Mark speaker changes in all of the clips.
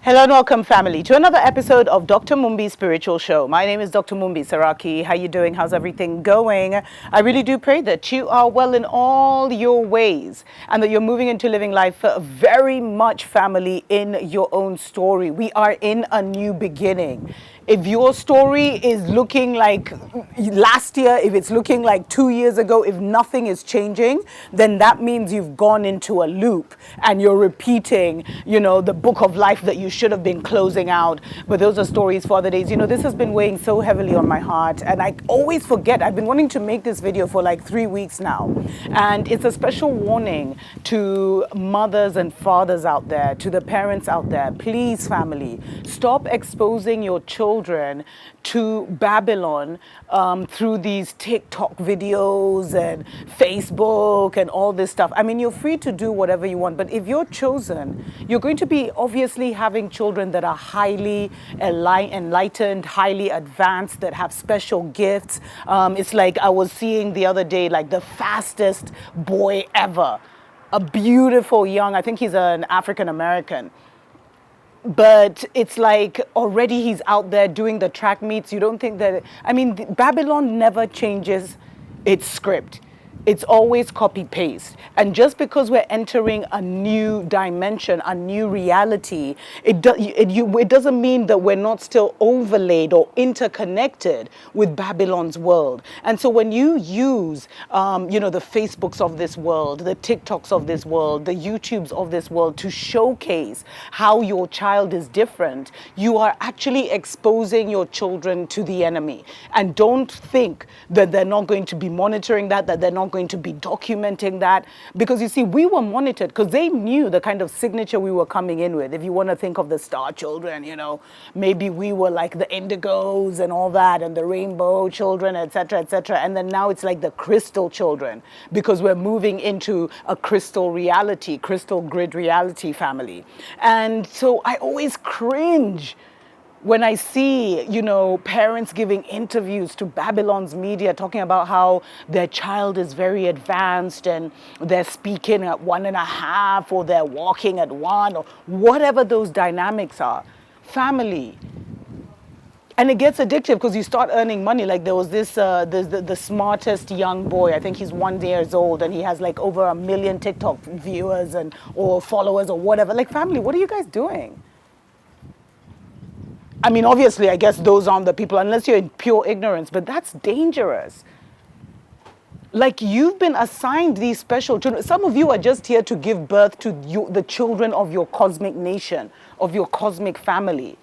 Speaker 1: Hello and welcome, family, to another episode of Dr. Mumbi's Spiritual Show. My name is Dr. Mumbi Saraki. How you doing? How's everything going? I really do pray that you are well in all your ways and that you're moving into living life very much, family, in your own story. We are in a new beginning. If your story is looking like last year, if it's looking like 2 years ago, if nothing is changing, then that means you've gone into a loop and you're repeating, the book of life that you should have been closing out. But those are stories for other days. This has been weighing so heavily on my heart, and I always forget. I've been wanting to make this video for like 3 weeks now, and it's a special warning to mothers and fathers out there, to the parents out there. Please, family, stop exposing your children to Babylon through these TikTok videos and Facebook and all this stuff. I mean, you're free to do whatever you want, but if you're chosen, you're going to be obviously having children that are highly enlightened, highly advanced, that have special gifts. It's like I was seeing the other day, like the fastest boy ever, a beautiful young, I think he's an African American. But it's like already he's out there doing the track meets. You don't think that, Babylon never changes its script. It's always copy paste. And just because we're entering a new dimension, a new reality, it doesn't mean that we're not still overlaid or interconnected with Babylon's world. And so when you use, the Facebooks of this world, the TikToks of this world, the YouTubes of this world to showcase how your child is different, you are actually exposing your children to the enemy. And don't think that they're not going to be monitoring that they're not going to be documenting that, because you see, we were monitored because they knew the kind of signature we were coming in with. If you want to think of the star children, maybe we were like the indigos and all that, and the rainbow children, etc., etc. And then now it's like the crystal children, because we're moving into a crystal reality, crystal grid reality, family. And so I always cringe when I see, parents giving interviews to Babylon's media talking about how their child is very advanced and they're speaking at 1.5 or they're walking at 1 or whatever those dynamics are. Family. And it gets addictive because you start earning money. Like there was this, the smartest young boy, I think he's 1 year old, and he has like over 1 million TikTok viewers or followers or whatever. Like, family, what are you guys doing? Obviously, I guess those aren't the people, unless you're in pure ignorance, but that's dangerous. Like, you've been assigned these special children. Some of you are just here to give birth to the children of your cosmic nation, of your cosmic family.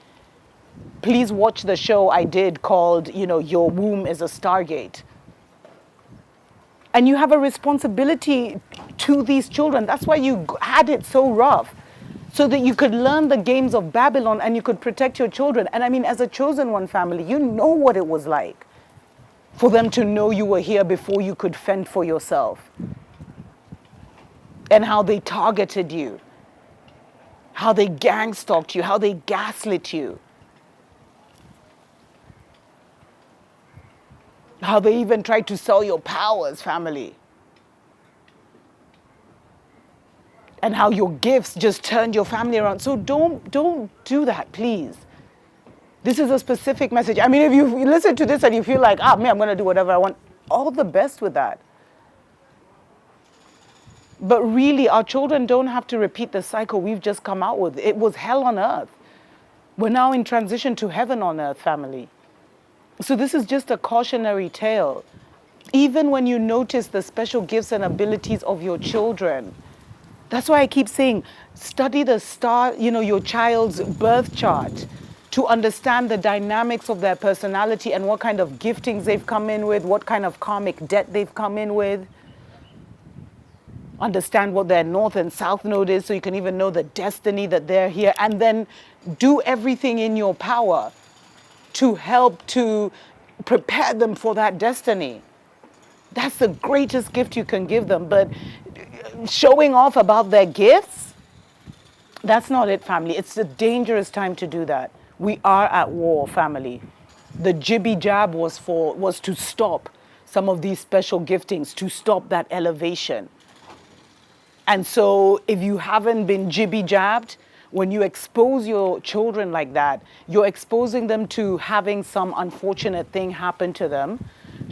Speaker 1: Please watch the show I did called, Your Womb is a Stargate. And you have a responsibility to these children. That's why you had it so rough, so that you could learn the games of Babylon and you could protect your children. And as a chosen one, family, you know what it was like for them to know you were here before you could fend for yourself. And how they targeted you, how they gang stalked you, how they gaslit you, how they even tried to sell your powers, family. And how your gifts just turned your family around. So don't do that, please. This is a specific message. If you listen to this and you feel like, I'm going to do whatever I want, all the best with that. But really, our children don't have to repeat the cycle we've just come out with. It was hell on earth. We're now in transition to heaven on earth, family. So this is just a cautionary tale. Even when you notice the special gifts and abilities of your children, that's why I keep saying, study the your child's birth chart to understand the dynamics of their personality and what kind of giftings they've come in with, what kind of karmic debt they've come in with. Understand what their north and south node is so you can even know the destiny that they're here. And then do everything in your power to help to prepare them for that destiny. That's the greatest gift you can give them. But showing off about their gifts, that's not it, family. It's a dangerous time to do that. We are at war, family. The jibby jab was to stop some of these special giftings, to stop that elevation. And so if you haven't been jibby jabbed, when you expose your children like that, you're exposing them to having some unfortunate thing happen to them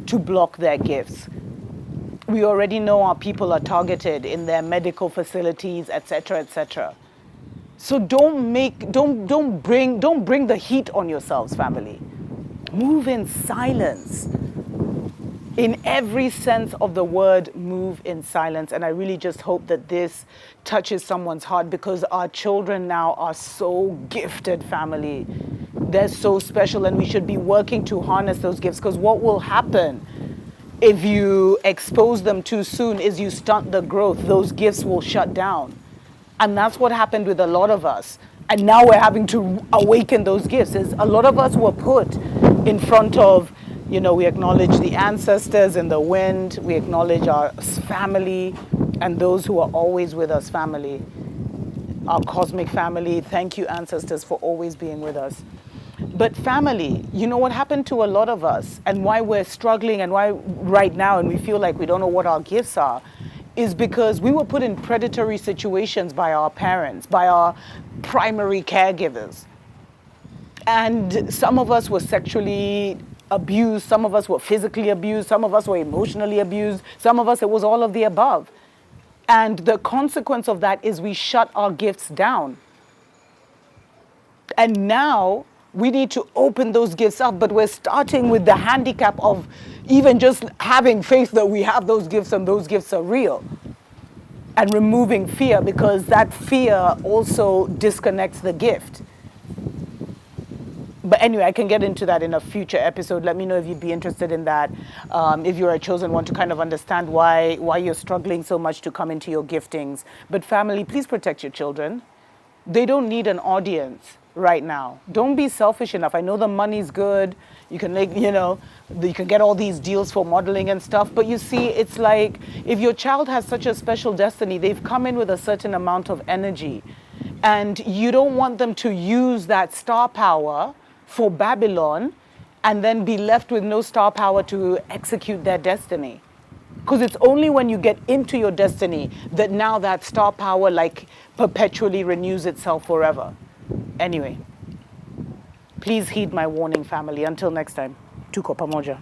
Speaker 1: to block their gifts. We already know our people are targeted in their medical facilities, etc., etc. So don't bring the heat on yourselves, family. Move in silence. In every sense of the word, move in silence. And I really just hope that this touches someone's heart, because our children now are so gifted, family. They're so special, and we should be working to harness those gifts, because what will happen if you expose them too soon is you stunt the growth. Those gifts will shut down. And that's what happened with a lot of us. And now we're having to awaken those gifts. Is a lot of us were put in front of, we acknowledge the ancestors in the wind, we acknowledge our family and those who are always with us, family, our cosmic family. Thank you, ancestors, for always being with us. But family, what happened to a lot of us, and why we're struggling, and why right now, and we feel like we don't know what our gifts are, is because we were put in predatory situations by our parents, by our primary caregivers. And some of us were sexually abused, some of us were physically abused, some of us were emotionally abused, some of us, it was all of the above. And the consequence of that is we shut our gifts down. And now we need to open those gifts up, but we're starting with the handicap of even just having faith that we have those gifts and those gifts are real. And removing fear, because that fear also disconnects the gift. But anyway, I can get into that in a future episode. Let me know if you'd be interested in that. If you're a chosen one, to kind of understand why you're struggling so much to come into your giftings. But family, please protect your children. They don't need an audience right now. Don't be selfish enough. I know the money's good. You can make, you can get all these deals for modeling and stuff. But you see, it's like, if your child has such a special destiny, they've come in with a certain amount of energy. And you don't want them to use that star power for Babylon and then be left with no star power to execute their destiny. Because it's only when you get into your destiny that now that star power perpetually renews itself forever. Anyway, please heed my warning, family. Until next time, tuko pamoja.